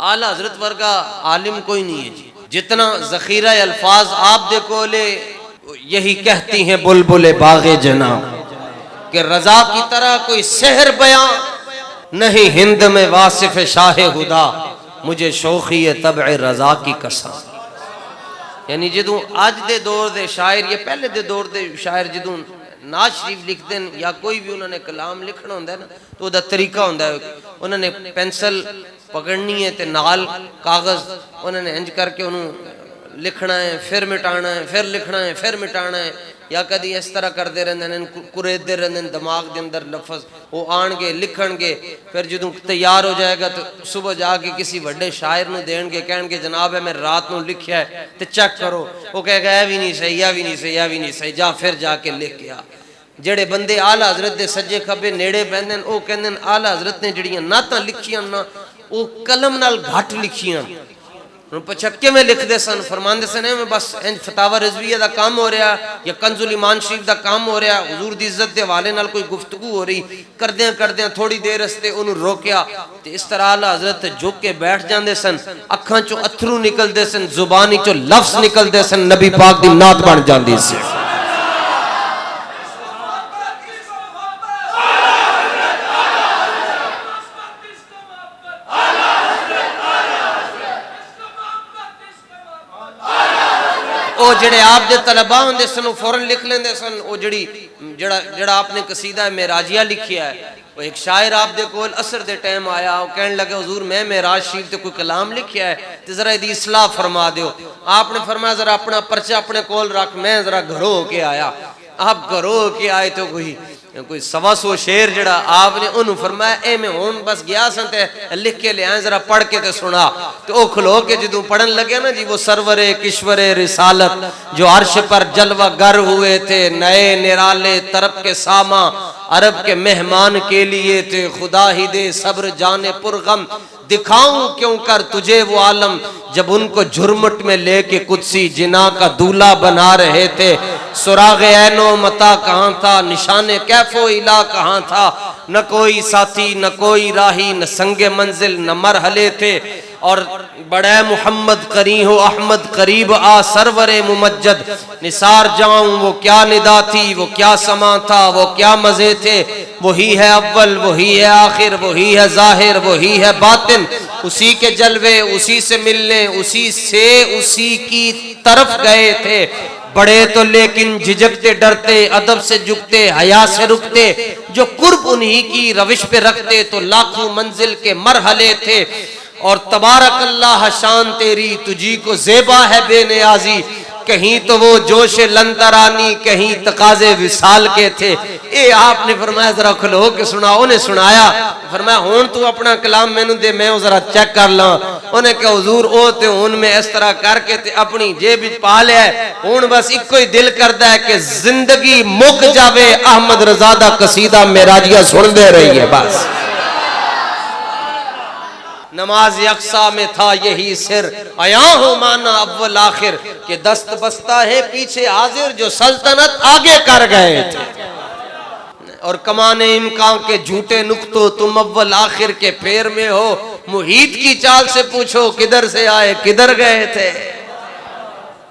اعلیٰ حضرت ورگا عالم کوئی نہیں ہے جی. جتنا ذخیرہ الفاظ آپ دے کولے یہی کہتی ہیں بلبل باغ جنا کہ رضا کی طرح کوئی سحر بیان نہیں ہند میں واصف شاہ خدا مجھے شوخی طبع رضا کی قسم. یعنی جدوں آج دے دور دے شاعر یا پہلے دے دور دے شاعر جدوں نعت شریف لکھ دیں یا کوئی بھی انہوں نے کلام لکھنا ہوندہ ہے نا تو دا طریقہ ہوندہ ہے. انہوں نے پینسل پکڑنی ہے تے نال کاغذ انہوں نے انج کر کے انہوں لکھنا ہے پھر مٹانا ہے پھر لکھنا ہے پھر مٹانا ہے یا کدی اس طرح کر دے رہنے ہیں کرید دے رہنے ہیں دماغ دے اندر لفظ وہ آن گے لکھن گے. پھر جدوں تیار ہو جائے گا تو صبح جا کے کسی بڑے شاعر نو دین گے کہن گے جناب ہے میں رات نو لکھیا ہے تے چیک کرو. وہ کہے گا یہ بھی نہیں صحیح یہ بھی نہیں صحیح یہ بھی نہیں صحیح جا پھر جا کے لکھ گیا. جڑے بندے اعلیٰ حضرت دے سجے کھبے نیڑے بہندن او کہندن اعلیٰ حضرت نے جڑیاں نعتاں لکھیاں نا او قلم نال گھٹ لکھیاں. انہوں پچھا کیویں لکھ دے سن فرماندے سن میں بس انج فتاوی رضویہ دا کام ہو رہا یا کنز الایمان شریف دا کام ہو رہا حضور دی عزت دے حوالے نال کوئی گفتگو ہو رہی کردیاں تھوڑی دیر استے انہوں روکیا تے اس طرح اعلیٰ حضرت جھک کے بیٹھ جاندے سن اکھاں چوں اتھرو نکل دے سن زبانی چوں لفظ نکل دے سن نبی پاک دی نعت بن جاندی سی. او جڑے آپ دے طلباء ہوندے سن وہ فوراں لکھ لیندے سن. او جڑا آپ نے قصیدہ معراجیہ لکھیا ہے وہ ایک شاعر آپ دے کول عصر دے ٹائم آیا وہ کہنے لگے حضور میں معراج شریف تے کوئی کلام لکھیا ہے تے ذرا دی اصلاح فرما دیو. آپ نے فرمایا ذرا اپنا پرچہ اپنے کول رکھ میں ذرا گھروں ہو کے آیا. آپ گھروں ہو کے آئے تو کوئی 125 شعر جڑا آپ نے انہوں فرمایا اے میں ہون بس گیا سن تے لکھ کے لے آئیں ذرا پڑھ کے تے سنا. تو او کھلو کے جدوں پڑھن لگے نا جی وہ سرور کشور رسالت جو عرش پر جلوہ گر ہوئے تھے نئے نرالے طرف کے ساما عرب کے مہمان کے لیے تھے خدا ہی دے صبر جانے پرغم دکھاؤں کیوں کر تجھے وہ عالم جب ان کو جھرمٹ میں لے کے قدسی جنا کا دولہ بنا رہے تھے. سراغ عین و متا کہاں تھا نشان کیف و الہ کہاں تھا نہ کوئی ساتھی نہ کوئی راہی نہ سنگ منزل نہ مرحلے تھے. اور بڑے محمد قریح و احمد قریب آ سرور ممجد نثار جاؤں وہ کیا ندا تھی وہ کیا سما تھا وہ کیا مزے تھے. وہی ہے اول وہی ہے آخر وہی ہے ظاہر وہی ہے باطن اسی کے جلوے اسی سے ملنے اسی سے اسی کی طرف گئے تھے. بڑے تو لیکن جھجکتے ڈرتے ادب سے جھکتے حیا سے رکتے جو قرب انہی کی روش پہ رکھتے تو لاکھوں منزل کے مرحلے تھے. اور تبارک اللہ شان تیری تجھی کو زیبا ہے بے نیازی کہیں تو وہ جوش لنترانی کہیں تقاضے وصال کے تھے. اے آپ نے فرمایا ذرا کھلو کے سنا. انہیں سنایا فرمایا ہون تو اپنا کلام میں نے دے میں ذرا چیک کر لاں. انہیں کہا حضور او تے ان میں اس طرح کر کے تے اپنی جیب پا لیا ہے ہون بس ایک کوئی دل کردا ہے کہ زندگی مک جاوے احمد رضا دا قصیدہ معراجیہ سن دے رہی ہے. بس نماز یکساں میں تھا یہی سر آیا ہو مانا اول آخر کہ دست بستہ ہے پیچھے حاضر جو سلطنت آگے کر گئے تھے. اور کمان امکان کے جھوٹے نکتوں تم اول آخر کے پھیر میں ہو محیط کی چال سے پوچھو کدھر سے آئے کدھر گئے تھے.